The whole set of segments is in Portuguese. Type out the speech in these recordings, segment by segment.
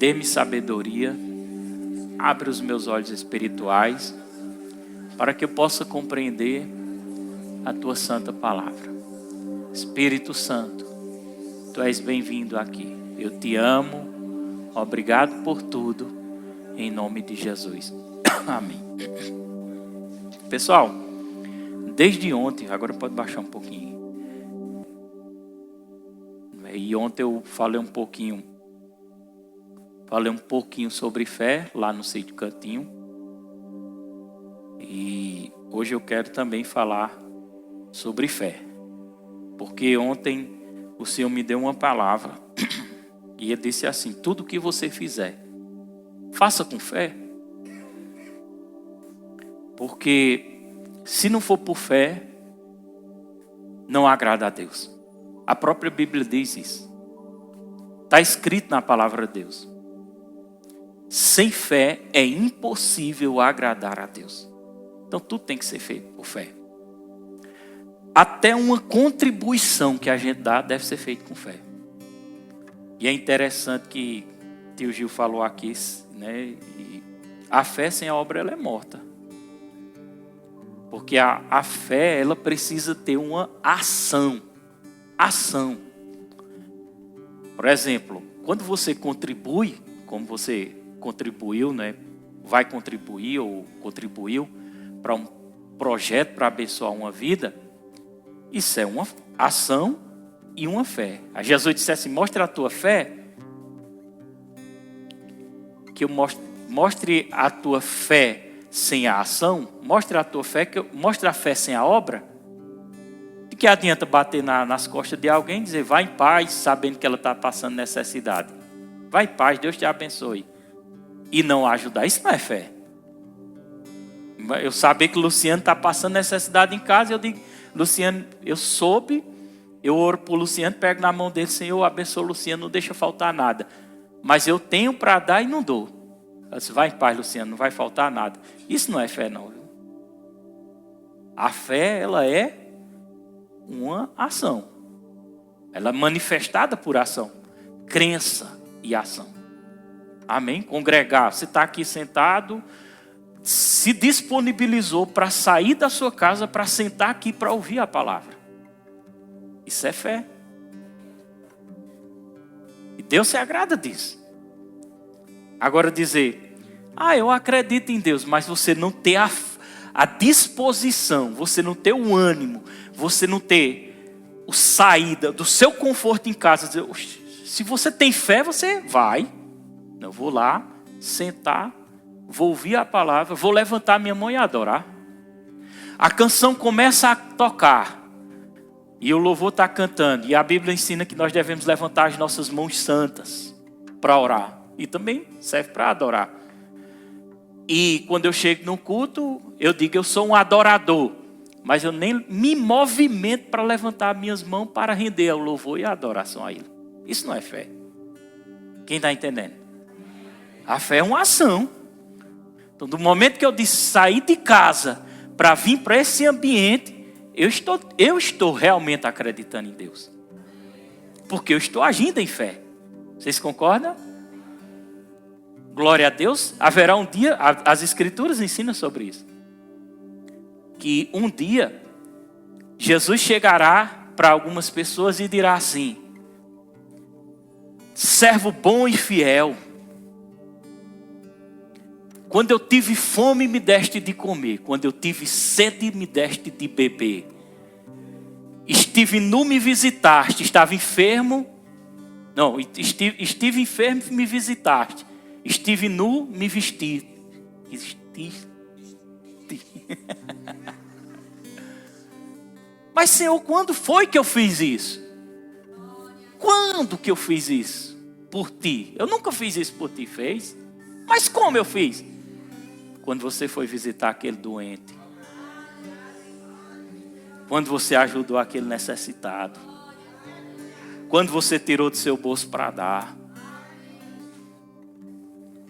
dê-me sabedoria, abre os meus olhos espirituais, para que eu possa compreender a tua santa palavra. Espírito Santo, tu és bem-vindo aqui. Eu te amo, obrigado por tudo, em nome de Jesus. Amém. Pessoal, desde ontem, agora pode baixar um pouquinho. E ontem eu falei um pouquinho sobre fé lá no Sítio Cantinho. E hoje eu quero também falar sobre fé. Porque ontem o Senhor me deu uma palavra e Ele disse assim: tudo que você fizer, faça com fé. Porque se não for por fé, não agrada a Deus. A própria Bíblia diz isso. Está escrito na palavra de Deus. Sem fé é impossível agradar a Deus. Então tudo tem que ser feito por fé. Até uma contribuição que a gente dá deve ser feita com fé. E é interessante que tio Gil falou aqui, né? E a fé sem a obra ela é morta. Porque a fé ela precisa ter uma ação. Ação. Por exemplo, quando você contribui, como você contribuiu, né? Vai contribuir ou contribuiu para um projeto para abençoar uma vida, isso é uma ação e uma fé. A Jesus disse assim: mostre a tua fé, que eu mostre a tua fé sem a ação, mostre a tua fé, mostre a fé sem a obra. De que adianta bater nas costas de alguém e dizer vai em paz, sabendo que ela está passando necessidade? Vai em paz, Deus te abençoe. E não ajudar, isso não é fé. Eu saber que o Luciano está passando necessidade em casa, eu digo: Luciano, eu soube, eu oro por Luciano, pego na mão dele: Senhor, abençoa o Luciano, não deixa faltar nada. Mas eu tenho para dar e não dou. Eu disse: vai em paz, Luciano, não vai faltar nada. Isso não é fé, não. Viu? A fé, ela é uma ação. Ela é manifestada por ação. Crença e ação. Amém? Congregar. Você está aqui sentado, se disponibilizou para sair da sua casa para sentar aqui para ouvir a palavra. Isso é fé. E Deus se agrada disso. Agora dizer: eu acredito em Deus, mas você não ter a disposição, você não ter o ânimo, você não ter a saída do seu conforto em casa. Dizer, se você tem fé, você vai. Eu vou lá, sentar, vou ouvir a palavra, vou levantar minha mão e adorar. A canção começa a tocar e o louvor está cantando. E a Bíblia ensina que nós devemos levantar as nossas mãos santas para orar. E também serve para adorar. E quando eu chego no culto, eu digo: eu sou um adorador. Mas eu nem me movimento para levantar minhas mãos para render ao louvor e a adoração a Ele. Isso não é fé. Quem está entendendo? A fé é uma ação. Então, do momento que eu disse sair de casa para vir para esse ambiente, eu estou realmente acreditando em Deus. Porque eu estou agindo em fé. Vocês concordam? Glória a Deus. Haverá um dia, as Escrituras ensinam sobre isso. Que um dia, Jesus chegará para algumas pessoas e dirá assim: servo bom e fiel. Quando eu tive fome, me deste de comer. Quando eu tive sede, me deste de beber. Estive nu, me visitaste. Estava enfermo. Não, estive enfermo e me visitaste. Estive nu, me vestiste. Mas, Senhor, quando foi que eu fiz isso? Quando que eu fiz isso por ti? Eu nunca fiz isso por ti, fez? Mas como eu fiz? Quando você foi visitar aquele doente. Quando você ajudou aquele necessitado. Quando você tirou do seu bolso para dar.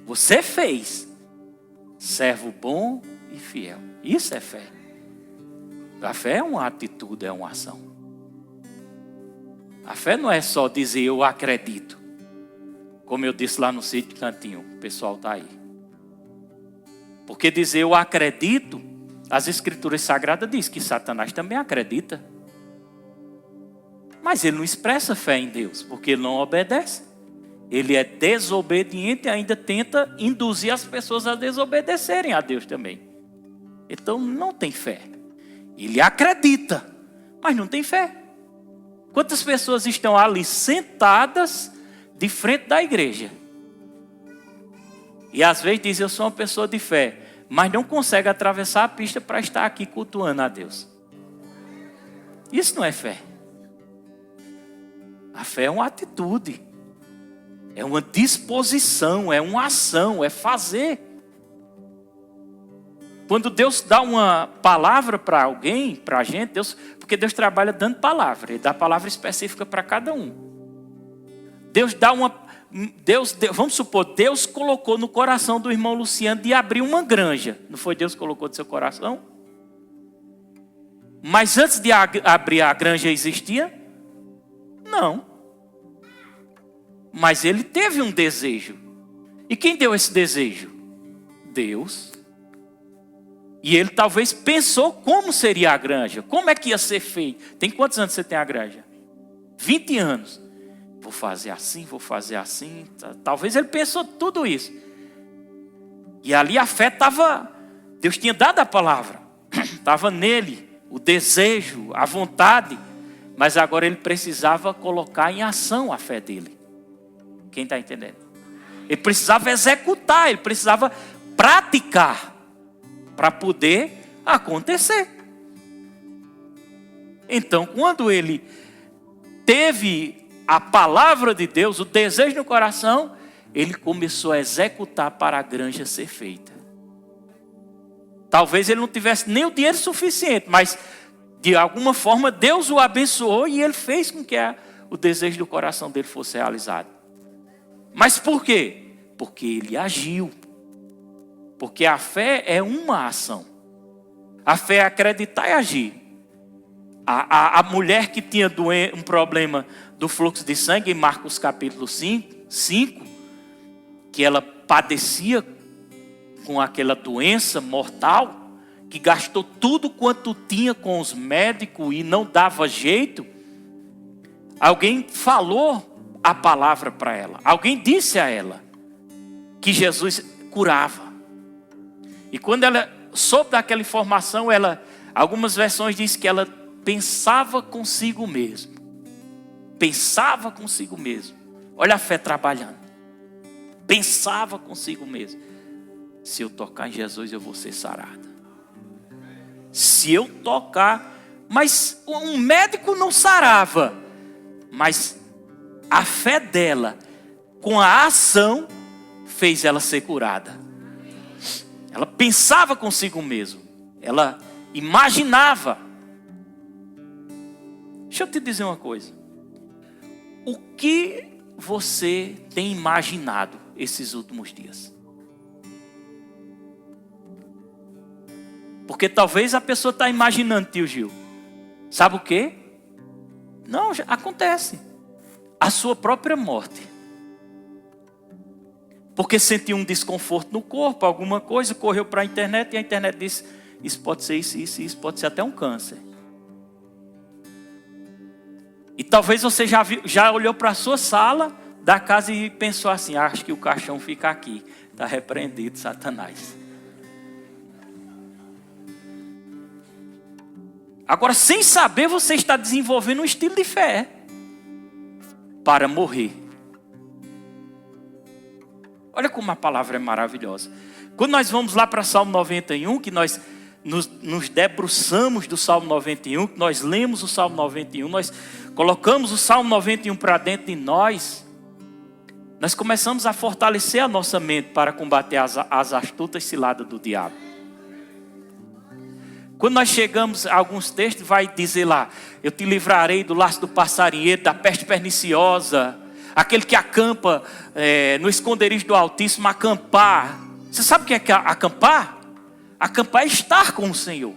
Você fez. Servo bom e fiel. Isso é fé. A fé é uma atitude, é uma ação. A fé não é só dizer eu acredito. Como eu disse lá no sítio Cantinho, o pessoal está aí. Porque dizer eu acredito, as Escrituras Sagradas dizem que Satanás também acredita. Mas ele não expressa fé em Deus, porque ele não obedece. Ele é desobediente e ainda tenta induzir as pessoas a desobedecerem a Deus também. Então não tem fé. Ele acredita, mas não tem fé. Quantas pessoas estão ali sentadas de frente da igreja? E às vezes dizem, eu sou uma pessoa de fé, mas não consegue atravessar a pista para estar aqui cultuando a Deus. Isso não é fé. A fé é uma atitude. É uma disposição, é uma ação, é fazer. Quando Deus dá uma palavra para alguém, para a gente, porque Deus trabalha dando palavra, Ele dá palavra específica para cada um. Vamos supor, Deus colocou no coração do irmão Luciano de abrir uma granja. Não foi Deus que colocou no seu coração? Mas antes de abrir a granja existia? Não. Mas ele teve um desejo. E quem deu esse desejo? Deus. E ele talvez pensou como seria a granja. Como é que ia ser feito? Tem quantos anos você tem a granja? 20 anos. Vou fazer assim, vou fazer assim. Talvez ele pensou tudo isso. E ali a fé estava... Deus tinha dado a palavra. Estava nele o desejo, a vontade. Mas agora ele precisava colocar em ação a fé dele. Quem está entendendo? Ele precisava executar, ele precisava praticar para poder acontecer. Então, quando ele teve a palavra de Deus, o desejo no coração, ele começou a executar para a granja ser feita. Talvez ele não tivesse nem o dinheiro suficiente, mas de alguma forma Deus o abençoou e ele fez com que o desejo do coração dele fosse realizado. Mas por quê? Porque ele agiu. Porque a fé é uma ação. A fé é acreditar e agir. A mulher que tinha um problema do fluxo de sangue, em Marcos capítulo 5, que ela padecia com aquela doença mortal, que gastou tudo quanto tinha com os médicos e não dava jeito, alguém falou a palavra para ela. Alguém disse a ela que Jesus curava. E quando ela soube daquela informação, algumas versões dizem que ela pensava consigo mesmo. Pensava consigo mesmo. Olha a fé trabalhando. Pensava consigo mesmo. Se eu tocar em Jesus, eu vou ser sarada. Se eu tocar... Mas um médico não sarava. Mas a fé dela, com a ação, fez ela ser curada. Ela pensava consigo mesmo. Ela imaginava. Deixa eu te dizer uma coisa. O que você tem imaginado esses últimos dias? Porque talvez a pessoa está imaginando, tio Gil. Sabe o quê? Não, já acontece. A sua própria morte. Porque sentiu um desconforto no corpo, alguma coisa, correu para a internet e a internet disse, isso pode ser isso pode ser até um câncer. E talvez você já olhou para a sua sala da casa e pensou assim, acho que o caixão fica aqui. Está repreendido, Satanás. Agora, sem saber, você está desenvolvendo um estilo de fé para morrer. Olha como a palavra é maravilhosa. Quando nós vamos lá para Salmo 91, que nós nos debruçamos do Salmo 91, que nós lemos o Salmo 91, nós colocamos o Salmo 91 para dentro de nós, nós começamos a fortalecer a nossa mente para combater as astutas ciladas do diabo. Quando nós chegamos a alguns textos, vai dizer lá, eu te livrarei do laço do passarinheiro, da peste perniciosa, aquele que acampa no esconderijo do Altíssimo, acampar. Você sabe o que é acampar? Acampar é estar com o Senhor.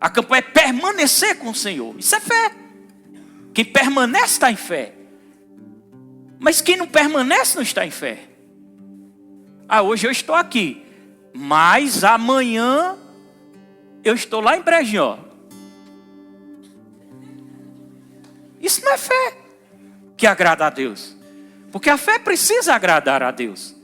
Acampar é permanecer com o Senhor. Isso é fé. Quem permanece está em fé. Mas quem não permanece não está em fé. Hoje eu estou aqui, mas amanhã eu estou lá em Brejinho. Isso não é fé que agrada a Deus. Porque a fé precisa agradar a Deus.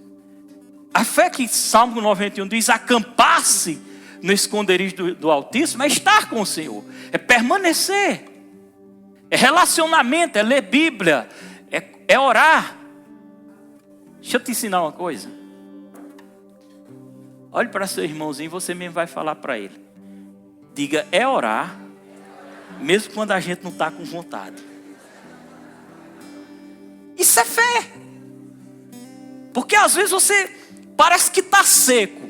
A fé que Salmo 91 diz, acampar-se no esconderijo do Altíssimo, é estar com o Senhor, é permanecer, é relacionamento, é ler Bíblia, é orar. Deixa eu te ensinar uma coisa. Olhe para seu irmãozinho, você mesmo vai falar para ele. Diga, é orar, mesmo quando a gente não está com vontade. Isso é fé. Porque às vezes você parece que está seco.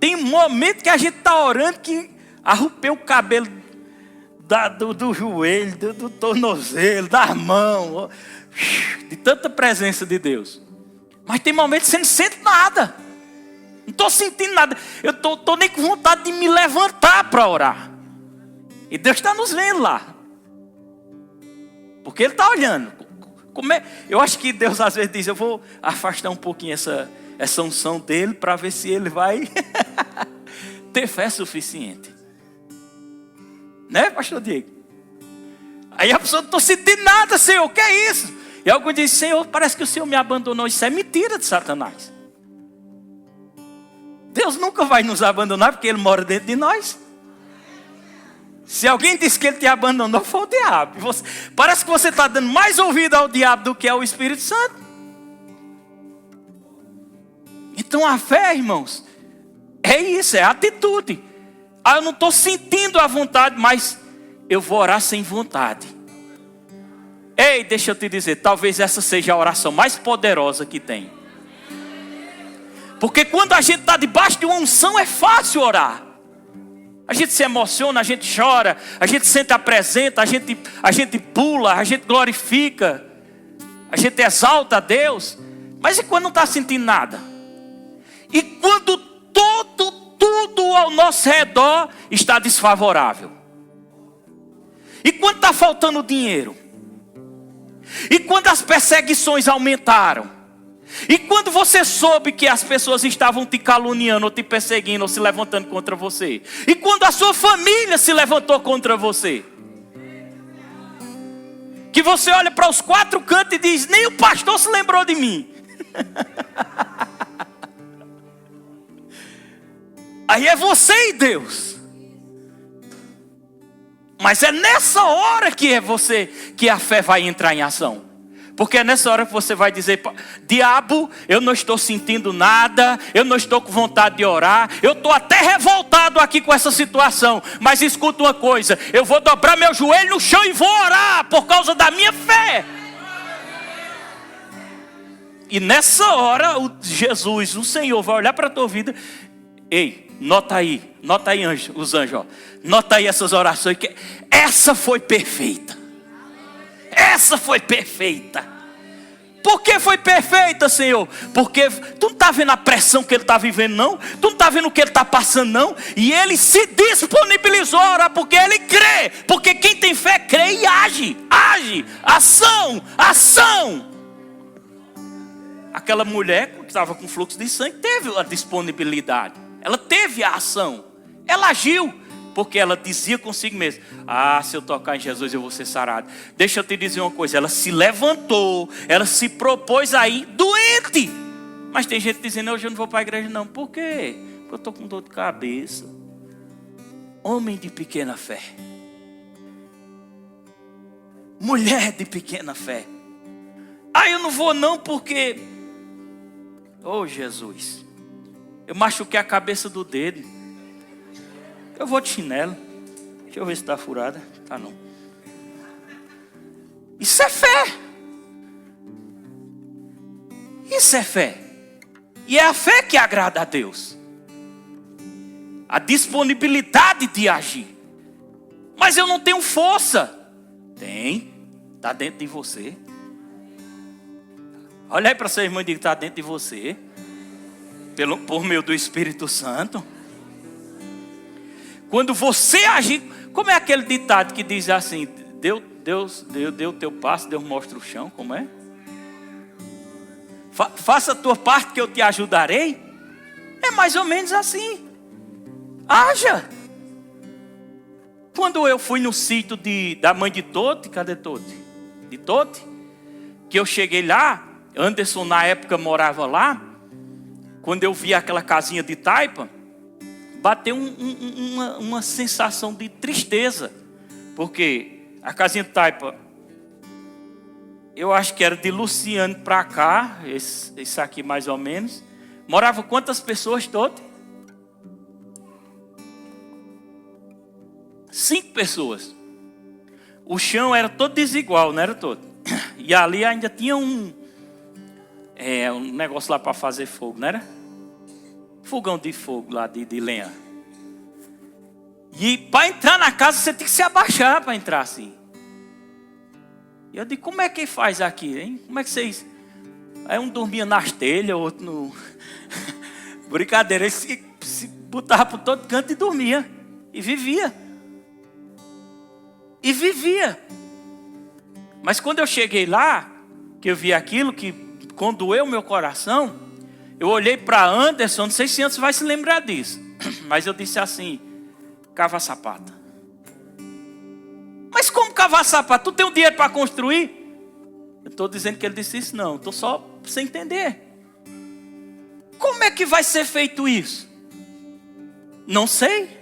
Tem um momento que a gente está orando que arrupeu o cabelo do joelho, do tornozelo, da mão, de tanta presença de Deus. Mas tem momentos que você não sente nada. Não estou sentindo nada. Eu estou nem com vontade de me levantar para orar. E Deus está nos vendo lá. Porque Ele está olhando. Eu acho que Deus às vezes diz, eu vou afastar um pouquinho essa unção dele para ver se ele vai ter fé suficiente. Né, pastor Diego? Aí a pessoa, não estou sentindo nada, Senhor, o que é isso? E alguém diz, Senhor, parece que o Senhor me abandonou. Isso é mentira de Satanás. Deus nunca vai nos abandonar porque Ele mora dentro de nós. Se alguém disse que Ele te abandonou, foi o diabo. Parece que você está dando mais ouvido ao diabo do que ao Espírito Santo. Então a fé, irmãos, é isso, é atitude. Eu não estou sentindo a vontade, mas eu vou orar sem vontade. Ei, deixa eu te dizer, talvez essa seja a oração mais poderosa que tem. Porque quando a gente está debaixo de uma unção, é fácil orar. A gente se emociona, a gente chora, a gente sente a presença, a gente pula, a gente glorifica, a gente exalta a Deus. Mas e quando não está sentindo nada? E quando tudo ao nosso redor está desfavorável? E quando está faltando dinheiro? E quando as perseguições aumentaram? E quando você soube que as pessoas estavam te caluniando, ou te perseguindo, ou se levantando contra você? E quando a sua família se levantou contra você? Que você olha para os quatro cantos e diz, nem o pastor se lembrou de mim. Aí é você e Deus. Mas é nessa hora que a fé vai entrar em ação. Porque é nessa hora que você vai dizer, diabo, eu não estou sentindo nada, eu não estou com vontade de orar, eu estou até revoltado aqui com essa situação, mas escuta uma coisa, eu vou dobrar meu joelho no chão e vou orar por causa da minha fé. E nessa hora, Jesus, o Senhor, vai olhar para a tua vida. Ei, nota aí anjo, os anjos, ó. Nota aí essas orações, que essa foi perfeita. Essa foi perfeita. Por que foi perfeita, Senhor? Porque tu não está vendo a pressão que ele está vivendo, não? Tu não está vendo o que ele está passando, não? E ele se disponibilizou a orar porque ele crê. Porque quem tem fé crê e age. Age, ação. Aquela mulher que estava com fluxo de sangue teve a disponibilidade. Ela teve a ação. Ela agiu. Porque ela dizia consigo mesma, se eu tocar em Jesus eu vou ser sarado. Deixa eu te dizer uma coisa, ela se levantou, ela se propôs aí doente. Mas tem gente dizendo, hoje eu não vou para a igreja não. Por quê? Porque eu estou com dor de cabeça. Homem de pequena fé. Mulher de pequena fé. Eu não vou não porque... Jesus, eu machuquei a cabeça do dedo. Eu vou de chinelo. Deixa eu ver se está furada. Tá não. Isso é fé. Isso é fé. E é a fé que agrada a Deus. A disponibilidade de agir. Mas eu não tenho força. Tem. Está dentro de você. Olha aí para seu irmão e diga, está dentro de você. Por meio do Espírito Santo. Quando você agir, como é aquele ditado que diz assim, Deus deu o teu passo, Deus mostra o chão, como é? Faça a tua parte que eu te ajudarei. É mais ou menos assim. Haja. Quando eu fui no sítio da mãe de Tote, cadê Tote? De Tote, que eu cheguei lá, Anderson na época morava lá. Quando eu vi aquela casinha de taipa, bateu uma sensação de tristeza. Porque a casinha de taipa, eu acho que era de Luciano para cá, esse aqui mais ou menos. Morava quantas pessoas todas? 5 pessoas. O chão era todo desigual, não era todo. E ali ainda tinha um negócio lá para fazer fogo, não era? Fogão de fogo lá de lenha. E para entrar na casa você tem que se abaixar para entrar assim. E eu digo, como é que faz aqui, hein? Como é que vocês... Aí um dormia nas telhas, outro no... Brincadeira, ele se botava por todo canto e dormia. E vivia. E vivia. Mas quando eu cheguei lá, que eu vi aquilo que condoeu meu coração, eu olhei para Anderson, não sei se antes vai se lembrar disso, mas eu disse assim, cava sapata. Mas como cavar sapato? Tu tem um dinheiro para construir? Eu estou dizendo que ele disse isso, não. Estou só sem entender. Como é que vai ser feito isso? Não sei.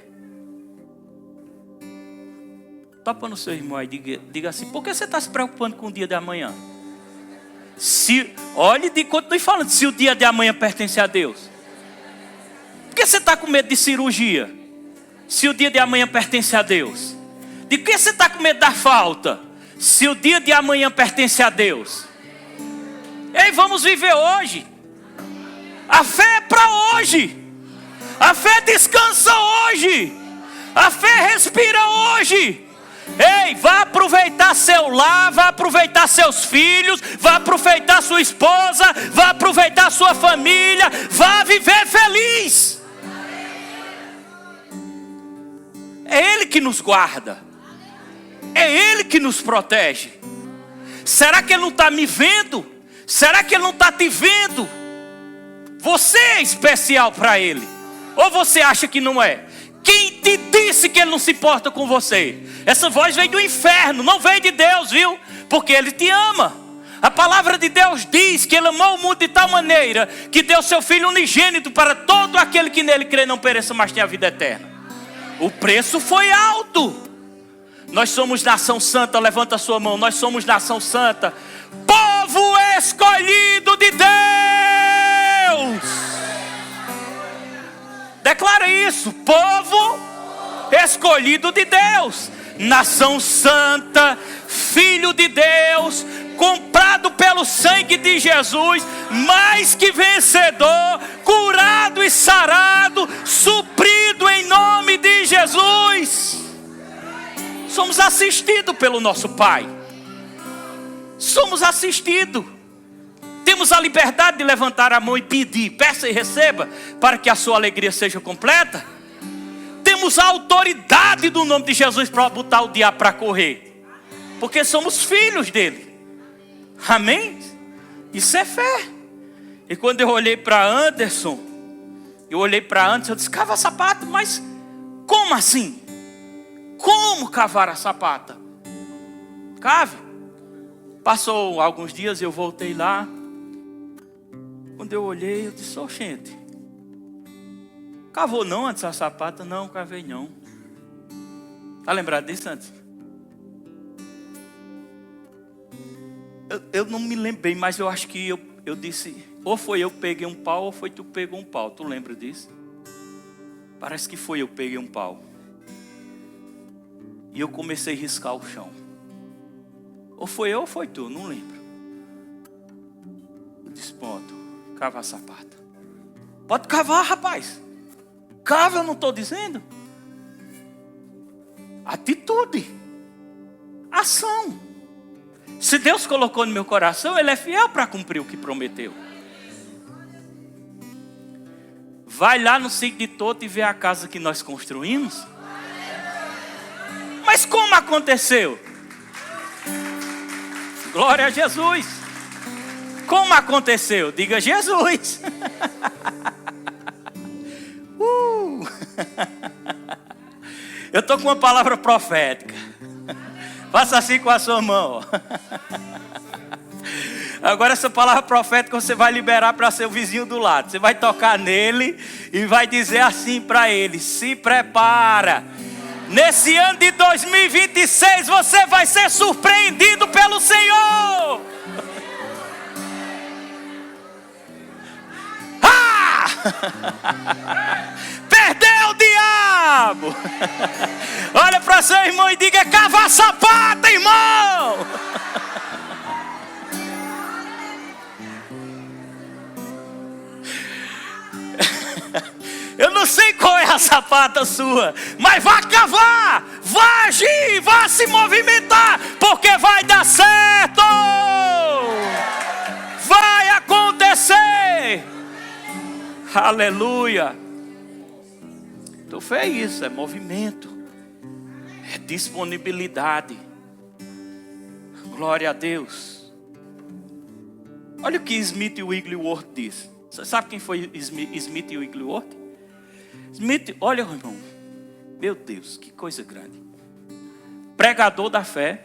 Topa no seu irmão aí, diga assim, por que você está se preocupando com o dia de amanhã? Olhe e continue falando, se o dia de amanhã pertence a Deus. Por que você está com medo de cirurgia? Se o dia de amanhã pertence a Deus. De que você está com medo da falta? Se o dia de amanhã pertence a Deus. Ei, vamos viver hoje. A fé é para hoje. A fé descansa hoje. A fé respira hoje. Ei, vá aproveitar seu lar, vá aproveitar seus filhos, vá aproveitar sua esposa, vá aproveitar sua família, vá viver feliz. É Ele que nos guarda. É Ele que nos protege. Será que Ele não está me vendo? Será que Ele não está te vendo? Você é especial para Ele. Ou você acha que não é? Quem te disse que Ele não se importa com você? Essa voz veio do inferno, não veio de Deus, viu? Porque Ele te ama. A palavra de Deus diz que Ele amou o mundo de tal maneira que deu seu Filho unigênito para todo aquele que nele crê não pereça, mas tenha a vida eterna. O preço foi alto. Nós somos nação santa, levanta a sua mão. Nós somos nação santa, povo escolhido de Deus. Declara isso, povo escolhido de Deus, nação santa, filho de Deus, comprado pelo sangue de Jesus, mais que vencedor, curado e sarado, suprido em nome de Jesus. Somos assistidos pelo nosso Pai. Somos assistidos. Temos a liberdade de levantar a mão e pedir. Peça e receba, para que a sua alegria seja completa. Temos a autoridade do nome de Jesus para botar o diabo para correr. Porque somos filhos dele. Amém? Isso é fé. E quando eu olhei para Anderson, eu disse, cava sapato, mas como assim? Como cavar a sapata? Cave. Passou alguns dias, eu voltei lá. Quando eu olhei, eu disse, gente, cavou não antes a sapata? Não, cavei não. Está lembrado disso antes? Eu não me lembro bem, mas eu acho que eu disse, ou foi eu que peguei um pau, ou foi tu que pegou um pau. Tu lembra disso? Parece que foi eu que peguei um pau. E eu comecei a riscar o chão. Ou foi eu ou foi tu, não lembro. Eu disse, pronto, cava a sapata. Pode cavar, rapaz. Cava, eu não estou dizendo. Atitude. Ação. Se Deus colocou no meu coração, Ele é fiel para cumprir o que prometeu. Vai lá no sítio de Tote e vê a casa que nós construímos. Mas como aconteceu? Glória a Jesus. Como aconteceu? Diga Jesus. Eu estou com uma palavra profética. Faça assim com a sua mão. Agora essa palavra profética você vai liberar para seu vizinho do lado. Você vai tocar nele e vai dizer assim para ele: se prepara. Nesse ano de 2026 você vai ser surpreendido pelo Senhor. Ah! Perdeu o diabo. Olha para seu irmão e diga: cava sapato, irmão. Eu não sei qual é a sapata sua, mas vá cavar, vá agir, vá se movimentar, porque vai dar certo. Vai acontecer. Aleluia. Então fé é isso, é movimento, é disponibilidade. Glória a Deus. Olha o que Smith Wigglesworth diz. Você sabe quem foi Smith Wigglesworth? Smith, olha, irmão, meu Deus, que coisa grande. Pregador da fé.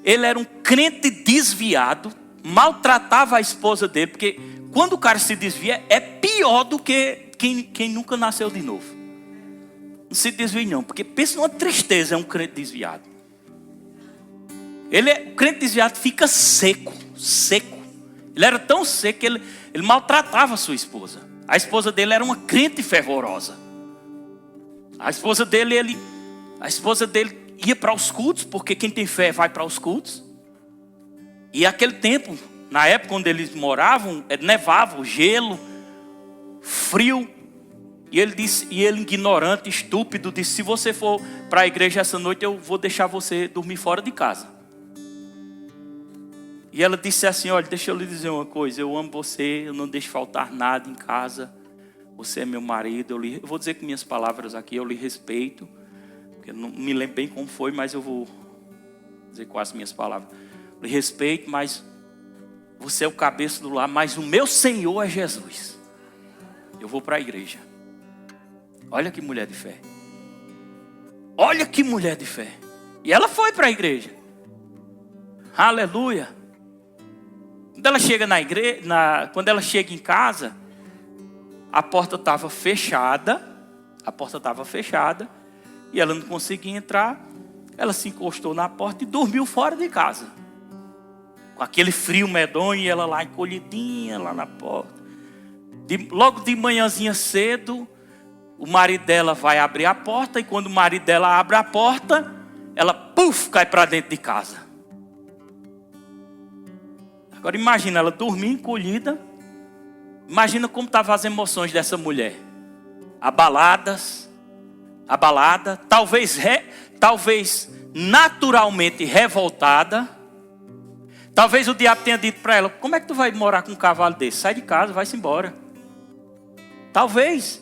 Ele era um crente desviado, maltratava a esposa dele, porque quando o cara se desvia, é pior do que quem nunca nasceu de novo. Não se desvie não, porque pensa numa tristeza, é um crente desviado. O crente desviado fica seco. Ele era tão seco que ele maltratava a sua esposa. A esposa dele era uma crente fervorosa. A esposa dele ia para os cultos, porque quem tem fé vai para os cultos. E aquele tempo, na época onde eles moravam, nevava, gelo, frio. E ele ignorante, estúpido, disse: se você for para a igreja essa noite, eu vou deixar você dormir fora de casa. E ela disse assim: olha, deixa eu lhe dizer uma coisa, eu amo você, eu não deixo faltar nada em casa, você é meu marido, eu vou dizer com minhas palavras aqui, eu lhe respeito, porque eu não me lembro bem como foi, mas eu vou dizer com as minhas palavras. Eu lhe respeito, mas você é o cabeça do lar, mas o meu Senhor é Jesus. Eu vou para a igreja. Olha que mulher de fé. Olha que mulher de fé. E ela foi para a igreja. Aleluia. Quando ela chega na igreja, quando ela chega em casa, a porta estava fechada. E ela não conseguia entrar. Ela se encostou na porta e dormiu fora de casa. Com aquele frio medonho, e ela lá encolhidinha, lá na porta. Logo de manhãzinha cedo, o marido dela vai abrir a porta. E quando o marido dela abre a porta, ela cai para dentro de casa. Agora imagina ela dormir encolhida. Imagina como estavam as emoções dessa mulher. Abalada, talvez naturalmente revoltada. Talvez o diabo tenha dito para ela: como é que tu vai morar com um cavalo desse? Sai de casa, vai-se embora. Talvez.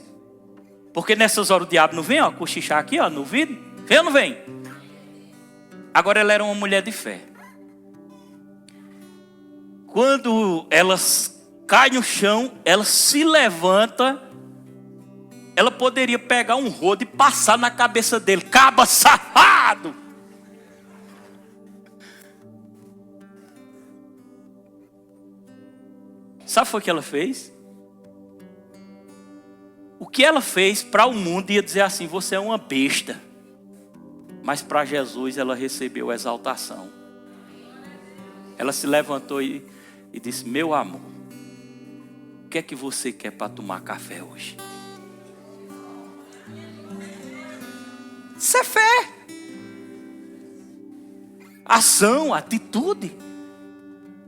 Porque nessas horas o diabo não vem, cochichar aqui, no vidro. Vem ou não vem? Agora ela era uma mulher de fé. Quando ela cai no chão, ela se levanta. Ela poderia pegar um rodo e passar na cabeça dele. Caba safado! Sabe o que foi que ela fez? O que ela fez para o mundo ia dizer assim: você é uma besta. Mas para Jesus ela recebeu exaltação. Ela se levantou e disse: meu amor, o que é que você quer para tomar café hoje? Isso é fé. Ação, atitude.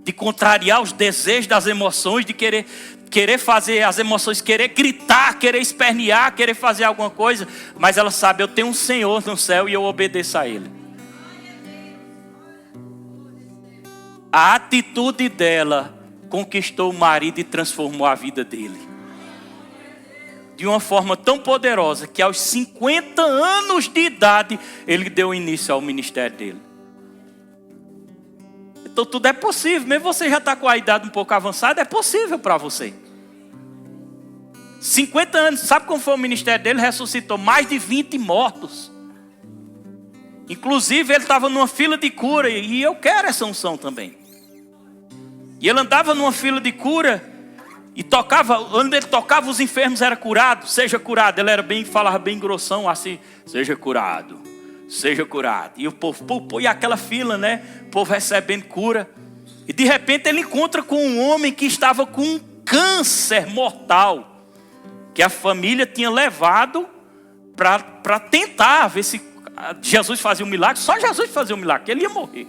De contrariar os desejos das emoções, de querer fazer as emoções, querer gritar, querer espernear, querer fazer alguma coisa. Mas ela sabe: eu tenho um Senhor no céu e eu obedeço a Ele. A atitude dela conquistou o marido e transformou a vida dele. De uma forma tão poderosa que aos 50 anos de idade ele deu início ao ministério dele. Então tudo é possível. Mesmo você já está com a idade um pouco avançada, é possível para você. 50 anos, sabe como foi o ministério dele? Ressuscitou mais de 20 mortos. Inclusive ele estava numa fila de cura, e eu quero essa unção também. E ele andava numa fila de cura, e tocava, onde ele tocava os enfermos era curado. Seja curado, ele era falava bem grossão assim, seja curado, seja curado. E o povo, e aquela fila, né? O povo recebendo cura. E de repente ele encontra com um homem que estava com um câncer mortal, que a família tinha levado para tentar ver se Jesus fazia um milagre. Só Jesus fazia um milagre, que ele ia morrer.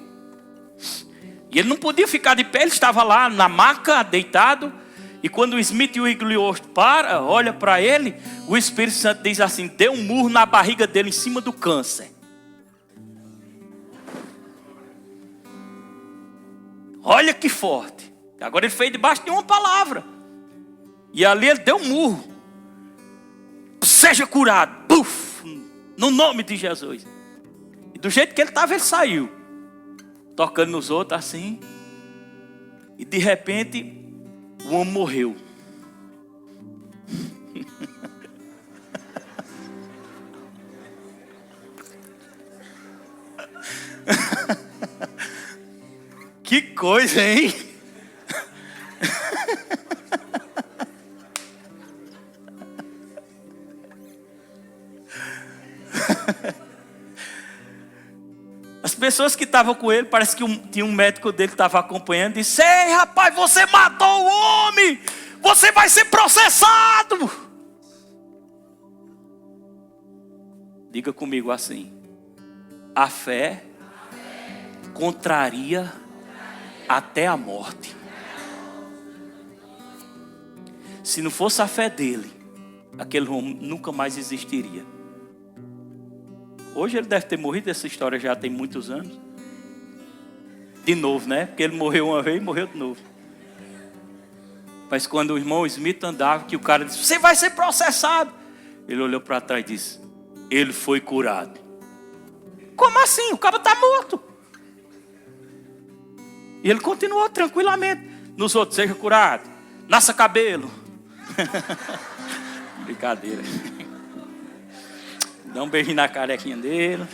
E ele não podia ficar de pé, ele estava lá na maca, deitado. E quando o Smith e o Igliosto olha para ele, o Espírito Santo diz assim, deu um murro na barriga dele em cima do câncer. Olha que forte. Agora ele fez debaixo de uma palavra. E ali ele deu um murro. Seja curado. Buf, no nome de Jesus. E do jeito que ele estava, ele saiu. Tocando nos outros assim. E de repente, o homem morreu. Que coisa, hein? As pessoas que estavam com ele, parece que tinha um médico dele que estava acompanhando, disse: ei, rapaz, você matou o homem, você vai ser processado. Diga comigo assim: a fé contraria até a morte. Se não fosse a fé dele, aquele homem nunca mais existiria. Hoje ele deve ter morrido, essa história já tem muitos anos. De novo, né? Porque ele morreu uma vez e morreu de novo. Mas quando o irmão Smith andava, que o cara disse: você vai ser processado. Ele olhou para trás e disse: ele foi curado. Como assim? O cara está morto. E ele continuou tranquilamente. Nos outros: seja curado, nasça cabelo. Brincadeira. Dá um beijinho na carequinha dele.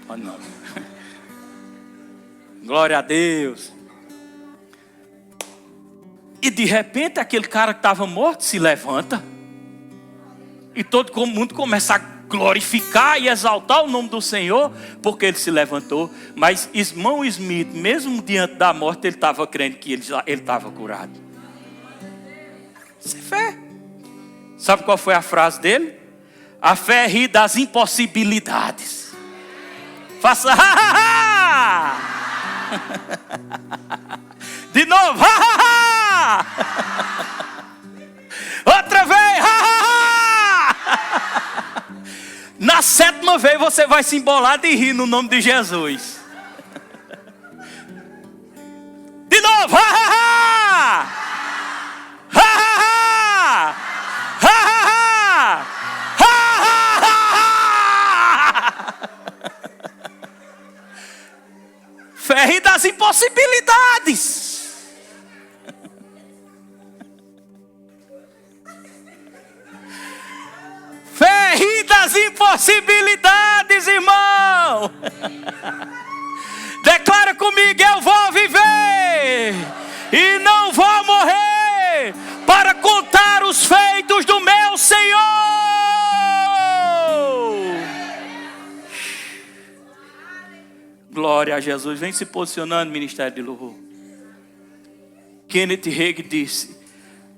Oh, não. Glória a Deus. E de repente aquele cara que estava morto se levanta. E todo mundo começa a glorificar e exaltar o nome do Senhor, porque ele se levantou. Mas irmão Smith, mesmo diante da morte, ele estava crendo que ele estava curado. Isso é fé. Sabe qual foi a frase dele? A fé ri das impossibilidades. Faça ha, ha, ha. De novo, ha, ha, ha. Outra vez, ha, ha, ha. Na 7ª vez você vai se embolar de rir no nome de Jesus. De novo, ha, ha, ha. Ha, ha, ha. Ha, ha, ha. Fé ri das impossibilidades. Fé ri das impossibilidades, irmão. Declara comigo: eu vou viver e não vou morrer para contar os feitos do meu Senhor. Glória a Jesus. Vem se posicionando, ministério de louvor. Kenneth Hagin disse: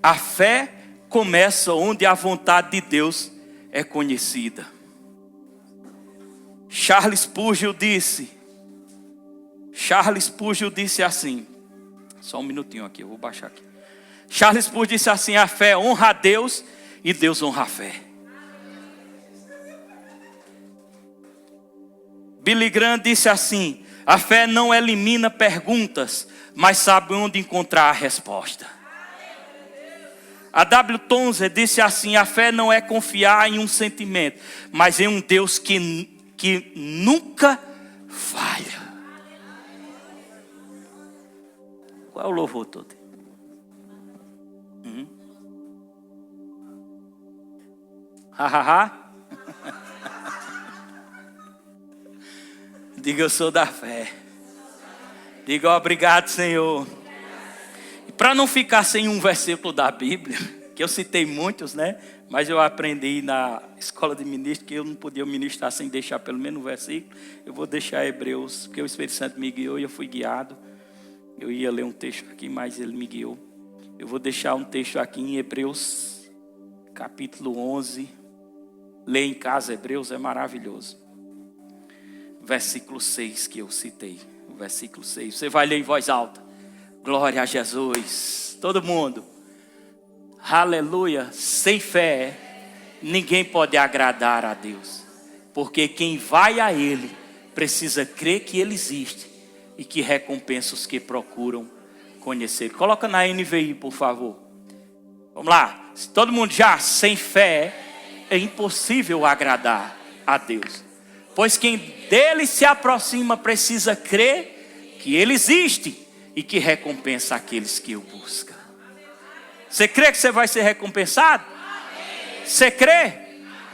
a fé começa onde a vontade de Deus é conhecida. Charles Spurgeon disse assim, só um minutinho aqui, eu vou baixar aqui. Charles Spurgeon disse assim: a fé honra a Deus e Deus honra a fé. Billy Graham disse assim: a fé não elimina perguntas, mas sabe onde encontrar a resposta. A W. Tozer disse assim: a fé não é confiar em um sentimento, mas em um Deus que nunca falha. Qual é o louvor todo? Ha. Diga, eu sou da fé. Diga, obrigado, Senhor. E para não ficar sem um versículo da Bíblia, que eu citei muitos, né? Mas eu aprendi na escola de ministro que eu não podia ministrar sem deixar pelo menos um versículo. Eu vou deixar Hebreus, porque o Espírito Santo me guiou e eu fui guiado. Eu ia ler um texto aqui, mas ele me guiou. Eu vou deixar um texto aqui em Hebreus, capítulo 11. Lê em casa Hebreus, é maravilhoso. Versículo 6 que eu citei. Versículo 6. Você vai ler em voz alta. Glória a Jesus. Todo mundo. Aleluia. Sem fé, ninguém pode agradar a Deus. Porque quem vai a Ele, precisa crer que Ele existe. E que recompensa os que procuram conhecer. Coloca na NVI, por favor. Vamos lá. Todo mundo já sem fé, é impossível agradar a Deus. Pois quem dele se aproxima precisa crer que Ele existe e que recompensa aqueles que o buscam. Você crê que você vai ser recompensado? Você crê?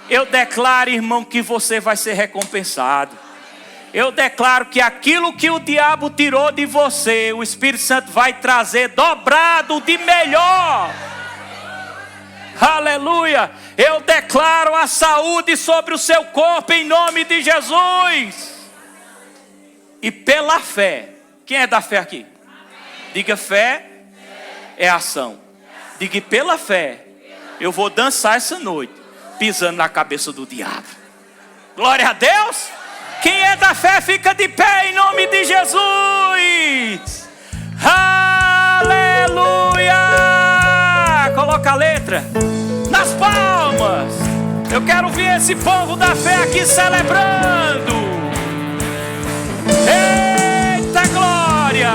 Eu declaro, irmão, que você vai ser recompensado. Eu declaro que aquilo que o diabo tirou de você, o Espírito Santo vai trazer dobrado de melhor. Aleluia. Eu declaro a saúde sobre o seu corpo em nome de Jesus. E pela fé. Quem é da fé aqui? Diga, fé é ação. Diga, pela fé eu vou dançar essa noite pisando na cabeça do diabo. Glória a Deus. Quem é da fé fica de pé em nome de Jesus. Aleluia. Coloca a letra nas palmas. Eu quero ver esse povo da fé aqui celebrando. Eita glória.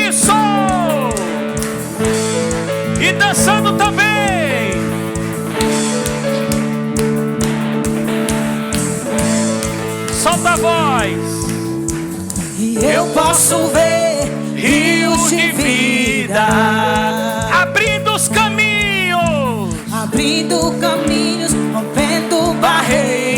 Isso. E dançando também. Solta a voz. E eu posso ver rios de vida, abrindo os caminhos, rompendo barreiras.